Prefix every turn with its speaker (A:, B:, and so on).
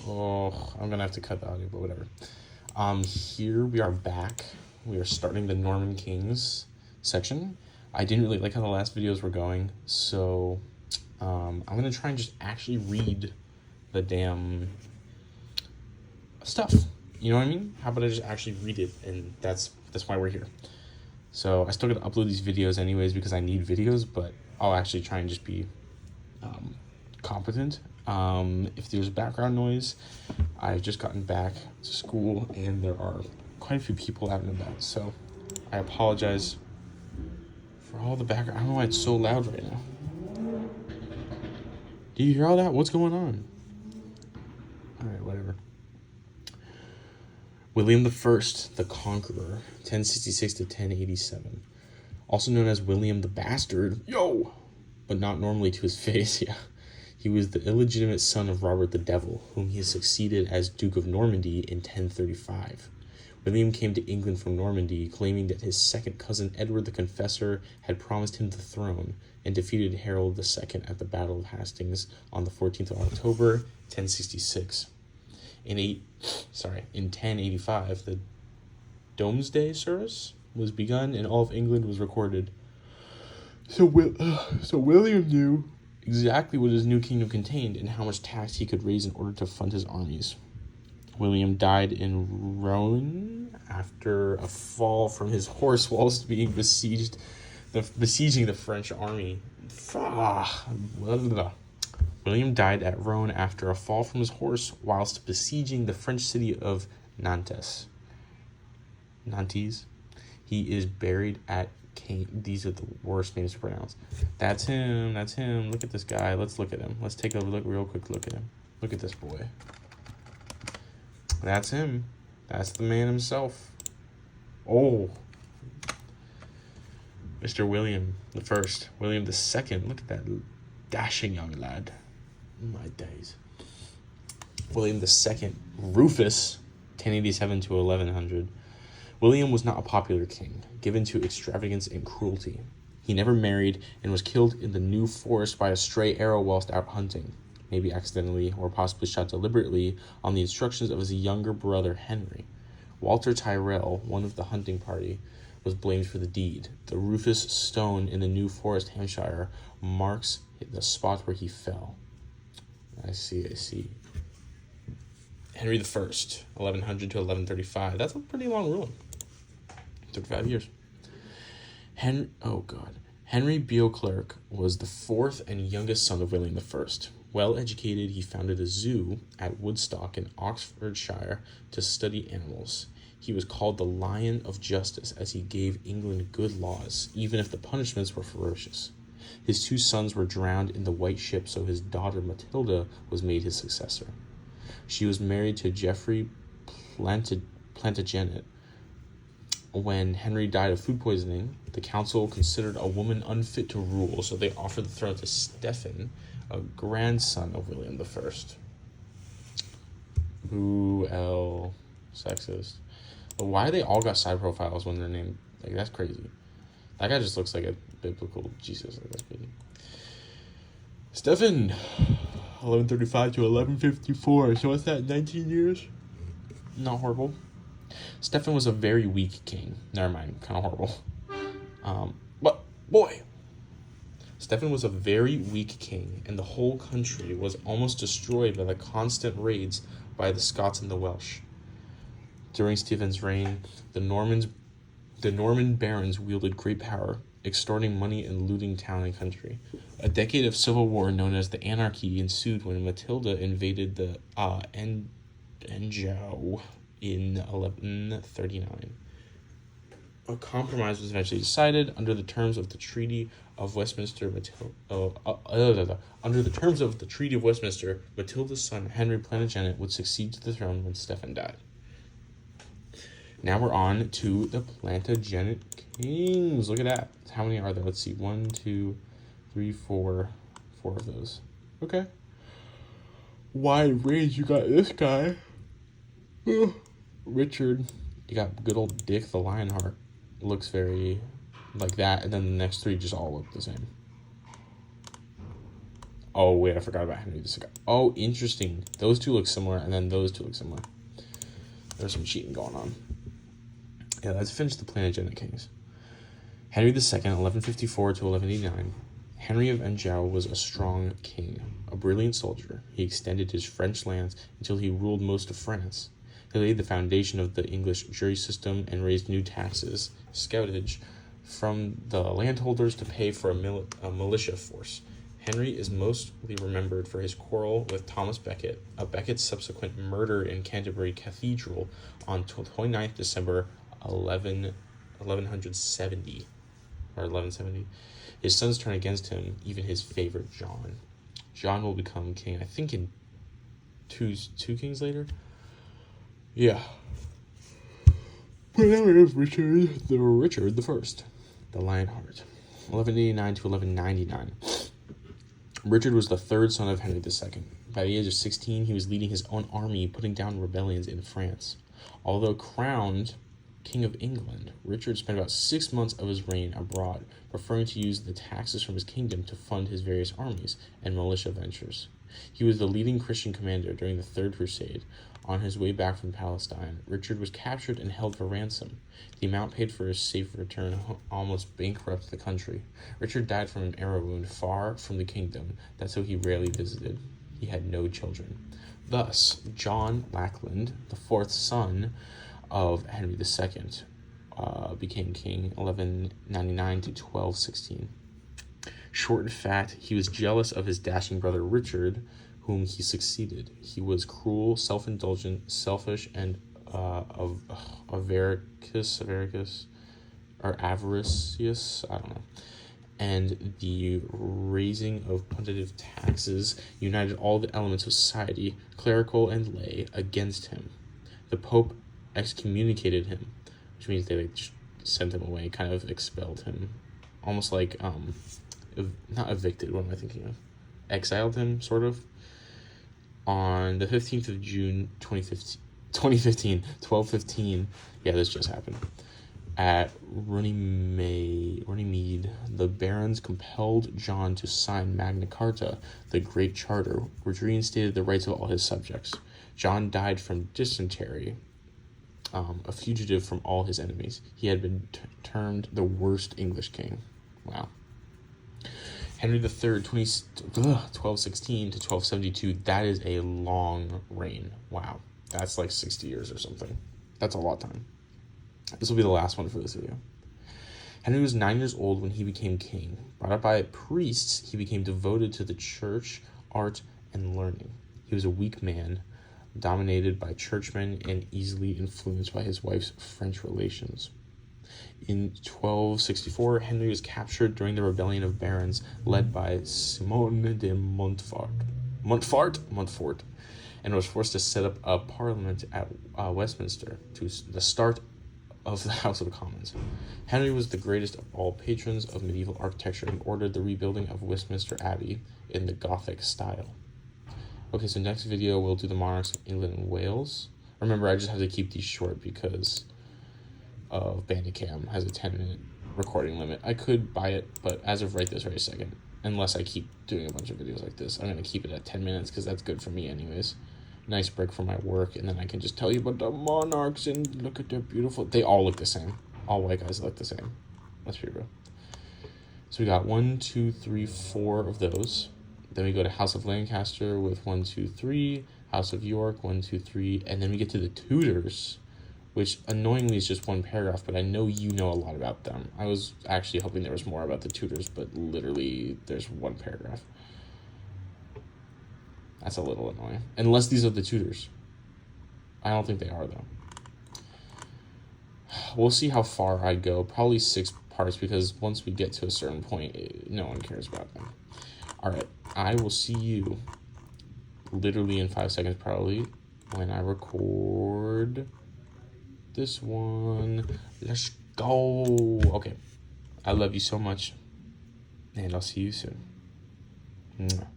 A: Oh, I'm gonna have to cut the audio, but whatever. Here we are back. We are starting the Norman Kings section. I didn't really like how the last videos were going, so I'm gonna try and just actually read the damn stuff. You know what I mean? How about I just actually read it, and that's why we're here. So I still gotta upload these videos anyways because I need videos, but I'll actually try and just be competent. If there's background noise, I've just gotten back to school and there are quite a few people out and about, so I apologize for all the background. I don't know why it's so loud right now. Do you hear all that? What's going on? Alright, whatever. William the First, the Conqueror, 1066 to 1087. Also known as William the Bastard, but not normally to his face, yeah. He was the illegitimate son of Robert the Devil, whom he succeeded as Duke of Normandy in 1035. William came to England from Normandy, claiming that his second cousin Edward the Confessor had promised him the throne, and defeated Harold II at the Battle of Hastings on the 14th of October, 1066. In 1085, the Domesday service was begun, and all of England was recorded. So William knew exactly what his new kingdom contained and how much tax he could raise in order to fund his armies. William died in Rouen after a fall from his horse whilst being besieging the French army. William died at Rouen after a fall from his horse whilst besieging the French city of Nantes. He is buried at These are the worst names to pronounce. That's him. Look at this guy. Let's look at him. Let's take a real quick look at him. Look at this boy. That's him. That's the man himself. Oh. Mr. William the First. William the Second. Look at that dashing young lad. My days. William the Second. Rufus. 1087 to 1100. William was not a popular king, given to extravagance and cruelty. He never married and was killed in the New Forest by a stray arrow whilst out hunting, maybe accidentally or possibly shot deliberately on the instructions of his younger brother Henry. Walter Tyrrell, one of the hunting party, was blamed for the deed. The Rufus stone in the New Forest, Hampshire, marks the spot where he fell. I see. Henry the First, 1100 to 1135. That's a pretty long ruling. 35 years. Henry Beauclerc was the fourth and youngest son of William I. Well educated, he founded a zoo at Woodstock in Oxfordshire to study animals. He was called the Lion of Justice as he gave England good laws, even if the punishments were ferocious. His two sons were drowned in the White Ship, so his daughter Matilda was made his successor. She was married to Geoffrey Plantagenet. When Henry died of food poisoning, the council considered a woman unfit to rule, so they offered the throne to Stephen, a grandson of William I. Ooh, sexist. But why they all got side profiles when they're named? Like, that's crazy. That guy just looks like a biblical Jesus. Like, that's crazy. Stephen, 1135 to 1154. So what's that, 19 years? Not horrible. Stephen was a very weak king. Never mind, kind of horrible. But, boy. Stephen was a very weak king, and the whole country was almost destroyed by the constant raids by the Scots and the Welsh. During Stephen's reign, the Norman barons wielded great power, extorting money and looting town and country. A decade of civil war known as the Anarchy ensued when Matilda invaded the Anjou in 1139. A compromise was eventually decided under the terms of the Treaty of Westminster. Under the terms of the Treaty of Westminster, Matilda's son Henry Plantagenet would succeed to the throne when Stephen died. Now we're on to the Plantagenet kings. Look at that. How many are there? Let's see. 1, 2, 3, 4. 4 of those. Okay. Wide range. You got this guy. Richard. You got good old Dick the Lionheart. Looks very like that. And then the next three just all look the same. Oh, wait, I forgot about Henry II. Oh, interesting. Those two look similar, and then those two look similar. There's some cheating going on. Yeah, let's finish the Plantagenet kings. Henry II, 1154 to 1189. Henry of Anjou was a strong king, a brilliant soldier. He extended his French lands until he ruled most of France. He laid the foundation of the English jury system and raised new taxes, scoutage, from the landholders to pay for a militia force. Henry is mostly remembered for his quarrel with Thomas Becket, Becket's subsequent murder in Canterbury Cathedral on 29th December 1170. Or 1170. His sons turn against him, even his favorite John. John will become king, I think, in two kings later. Yeah. But now we have Richard the First, the Lionheart, 1189 to 1199. Richard was the third son of Henry II. By the age of 16, he was leading his own army, putting down rebellions in France. Although crowned King of England, Richard spent about 6 months of his reign abroad, preferring to use the taxes from his kingdom to fund his various armies and militia ventures. He was the leading Christian commander during the Third Crusade. On his way back from Palestine, Richard was captured and held for ransom. The amount paid for his safe return almost bankrupted the country. Richard died from an arrow wound far from the kingdom, that's so he rarely visited. He had no children. Thus, John Lackland, the fourth son of Henry II, became king 1199 to 1216. Short and fat, he was jealous of his dashing brother Richard, whom he succeeded. He was cruel, self-indulgent, selfish, and avaricious, or avaricious, I don't know. And the raising of punitive taxes united all the elements of society, clerical and lay, against him. The Pope excommunicated him, which means they sent him away, kind of expelled him, almost like not evicted. What am I thinking of? Exiled him, sort of. On the 15th of June 2015, 1215, yeah, this just happened. At Runnymede, the barons compelled John to sign Magna Carta, the Great Charter, which reinstated the rights of all his subjects. John died from dysentery, a fugitive from all his enemies. He had been termed the worst English king. Wow. Henry III, 1216 to 1272, that is a long reign. Wow. That's like 60 years or something. That's a lot of time. This will be the last one for this video. Henry was 9 years old when he became king. Brought up by priests, he became devoted to the church, art, and learning. He was a weak man, dominated by churchmen and easily influenced by his wife's French relations. In 1264, Henry was captured during the rebellion of barons led by Simon de Montfort, and was forced to set up a parliament at Westminster, to the start of the House of Commons. Henry was the greatest of all patrons of medieval architecture and ordered the rebuilding of Westminster Abbey in the Gothic style. Okay, so next video we'll do the monarchs of England and Wales. Remember, I just have to keep these short because of Bandicam has a 10-minute recording limit. I could buy it, but as of right this very second, unless I keep doing a bunch of videos like this, I'm going to keep it at 10 minutes because that's good for me anyways. Nice break from my work, and then I can just tell you about the monarchs and look at their beautiful... They all look the same. All white guys look the same. Let's be real. So we got 1, 2, 3, 4 of those. Then we go to House of Lancaster with 1, 2, 3. House of York, 1, 2, 3. And then we get to the Tudors, which annoyingly is just one paragraph, but I know you know a lot about them. I was actually hoping there was more about the Tudors, but literally there's one paragraph. That's a little annoying. Unless these are the Tudors. I don't think they are, though. We'll see how far I go. Probably 6 parts, because once we get to a certain point, no one cares about them. Alright, I will see you literally in 5 seconds, probably, when I record this one. Let's go. Okay. I love you so much, and I'll see you soon. Mwah.